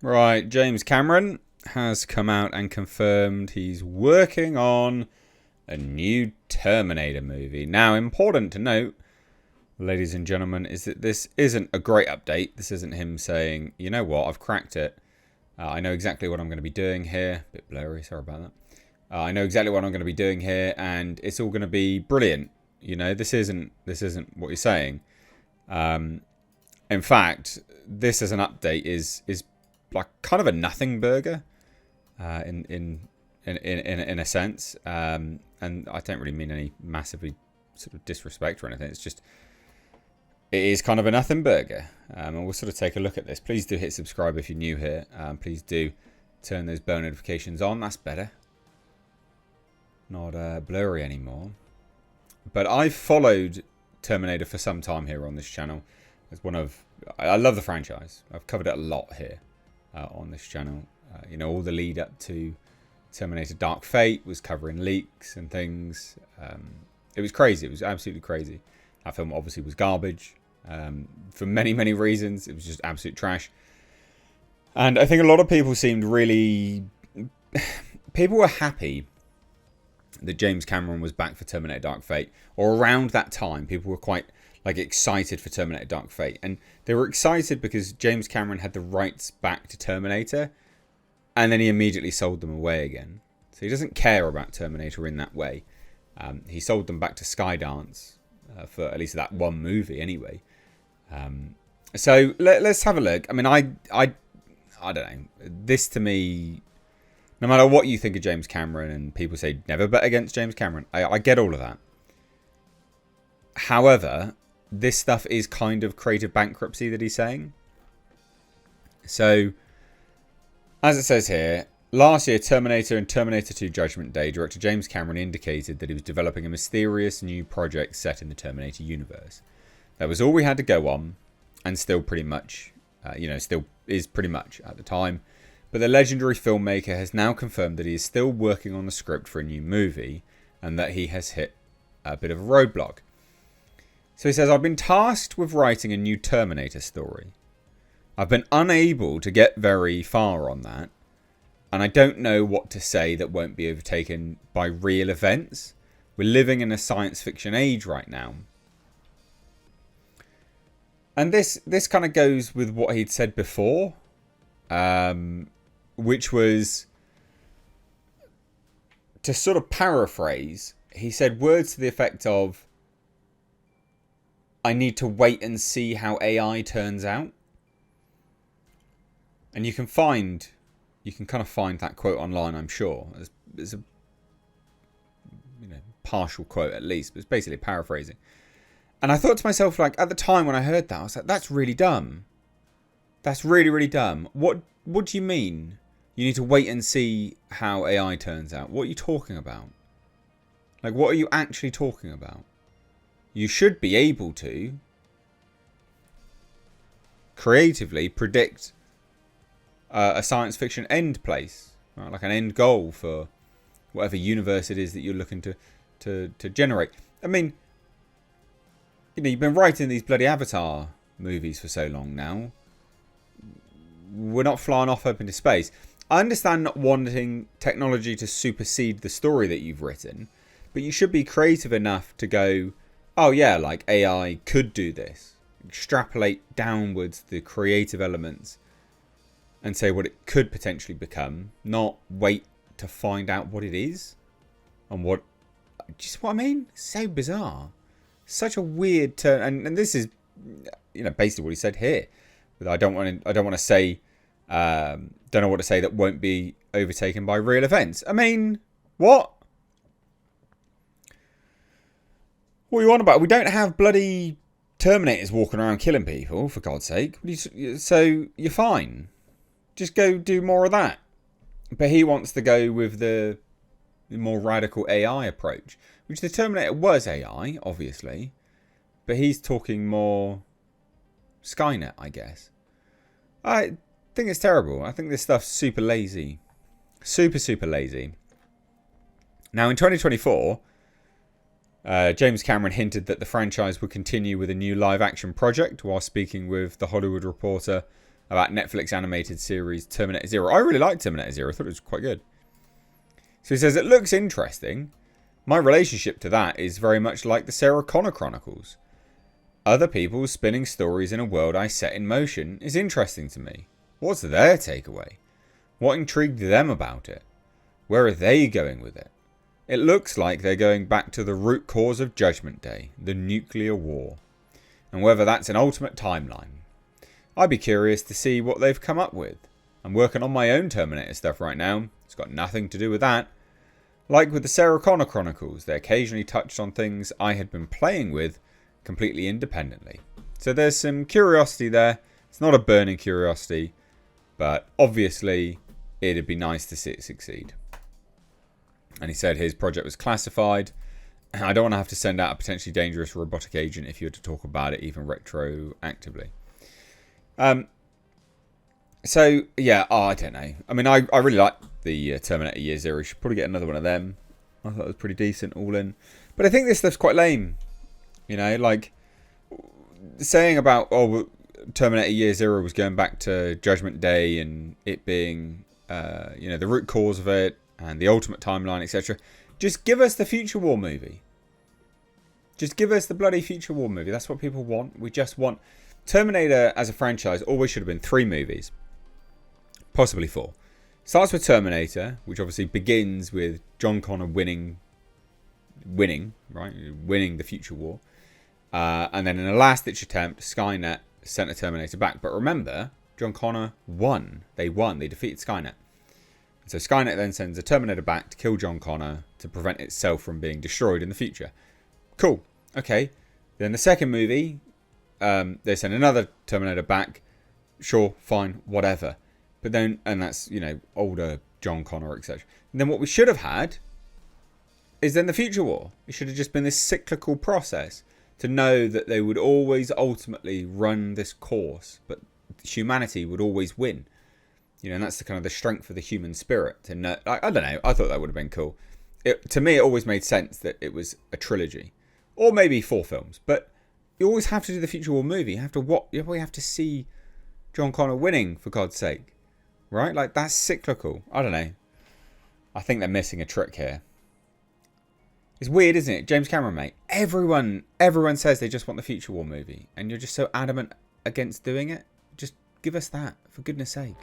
Right, James Cameron has come out and confirmed he's working on a new Terminator movie. Now, important to note, ladies and gentlemen, is that this isn't a great update. This isn't him saying, you know what, I've cracked it. I know exactly what I'm going to be doing here. Bit blurry, sorry about that. I know exactly what I'm going to be doing here, and it's all going to be brilliant. You know, this isn't what you're saying. In fact, this as an update is like kind of a nothing burger, in a sense. And I don't really mean any massively sort of disrespect or anything. It's just it is kind of a nothing burger. And we'll sort of take a look at this. Please do hit subscribe if you're new here. Please do turn those bell notifications on. That's better. Not blurry anymore. But I've followed Terminator for some time here on this channel. As one of, I love the franchise. I've covered it a lot here on this channel. You know, all the lead up to Terminator Dark Fate was covering leaks and things. It was crazy. It was absolutely crazy. That film obviously was garbage for many, many reasons. It was just absolute trash. And I think a lot of people seemed really... people were happy that James Cameron was back for Terminator Dark Fate. Or around that time, people were quite excited for Terminator Dark Fate. And they were excited because James Cameron had the rights back to Terminator. And then he immediately sold them away again. So he doesn't care about Terminator in that way. He sold them back to Skydance for at least that one movie anyway. So let's have a look. I mean, I don't know. This to me, no matter what you think of James Cameron, and people say never bet against James Cameron, I get all of that. However, this stuff is kind of creative bankruptcy that he's saying. So, as it says here, last year, Terminator and Terminator 2 Judgment Day, director James Cameron indicated that he was developing a mysterious new project set in the Terminator universe. That was all we had to go on, and still pretty much, still is pretty much at the time. But the legendary filmmaker has now confirmed that he is still working on the script for a new movie, and that he has hit a bit of a roadblock. So he says, I've been tasked with writing a new Terminator story. I've been unable to get very far on that, and I don't know what to say that won't be overtaken by real events. We're living in a science fiction age right now. And this kind of goes with what he'd said before, which was, to sort of paraphrase, he said words to the effect of, I need to wait and see how AI turns out. And you can kind of find that quote online, I'm sure. There's a partial quote at least, but it's basically paraphrasing. And I thought to myself, like, at the time when I heard that, I was like, that's really dumb. That's really, really dumb. What do you mean? You need to wait and see how AI turns out. What are you talking about? Like, what are you actually talking about? You should be able to creatively predict a science fiction end place, right? Like an end goal for whatever universe it is that you're looking to generate. I mean, you've been writing these bloody Avatar movies for so long now. We're not flying off up into space. I understand not wanting technology to supersede the story that you've written, but you should be creative enough to go, oh yeah, like AI could do this. Extrapolate downwards the creative elements and say what it could potentially become, not wait to find out what it is. And what, just what I mean? So bizarre. Such a weird turn. And this is, basically what he said here. But I don't want to say, don't know what to say that won't be overtaken by real events. I mean, what? What are you on about? We don't have bloody Terminators walking around killing people, for God's sake. So you're fine. Just go do more of that. But he wants to go with the more radical AI approach, which the Terminator was AI, obviously. But he's talking more Skynet, I guess. I think it's terrible. I think this stuff's super lazy. Super, super lazy. Now, in 2024... James Cameron hinted that the franchise would continue with a new live-action project while speaking with The Hollywood Reporter about Netflix animated series Terminator Zero. I really liked Terminator Zero. I thought it was quite good. So he says, it looks interesting. My relationship to that is very much like the Sarah Connor Chronicles. Other people spinning stories in a world I set in motion is interesting to me. What's their takeaway? What intrigued them about it? Where are they going with it? It looks like they're going back to the root cause of Judgment Day, the nuclear war, and whether that's an ultimate timeline. I'd be curious to see what they've come up with. I'm working on my own Terminator stuff right now. It's got nothing to do with that. Like with the Sarah Connor Chronicles, they occasionally touched on things I had been playing with completely independently. So there's some curiosity there. It's not a burning curiosity, but obviously it'd be nice to see it succeed. And he said his project was classified. I don't want to have to send out a potentially dangerous robotic agent if you were to talk about it, even retroactively. So, yeah, I don't know. I mean, I really like the Terminator Year Zero. You should probably get another one of them. I thought it was pretty decent all in. But I think this stuff's quite lame. You know, like, saying about, oh, Terminator Year Zero was going back to Judgment Day and it being, the root cause of it and the ultimate timeline, etc. Just give us the Future War movie. Just give us the bloody Future War movie. That's what people want. We just want... Terminator as a franchise always should have been 3 movies. Possibly 4. Starts with Terminator, which obviously begins with John Connor winning, right? Winning the Future War. And then in a last-ditch attempt, Skynet sent a Terminator back. But remember, John Connor won. They won. They defeated Skynet. So Skynet then sends a Terminator back to kill John Connor to prevent itself from being destroyed in the future. Cool. Okay. Then the second movie, they send another Terminator back. Sure, fine, whatever. But then, and that's, older John Connor, etc. And then what we should have had is then the Future War. It should have just been this cyclical process to know that they would always ultimately run this course, but humanity would always win. And that's the kind of the strength of the human spirit. And I don't know. I thought that would have been cool. To me, it always made sense that it was a trilogy, or maybe 4 films. But you always have to do the Future War movie. You have to see John Connor winning, for God's sake, right? Like, that's cyclical. I don't know. I think they're missing a trick here. It's weird, isn't it? James Cameron, mate. Everyone says they just want the Future War movie, and you're just so adamant against doing it. Just give us that, for goodness sake.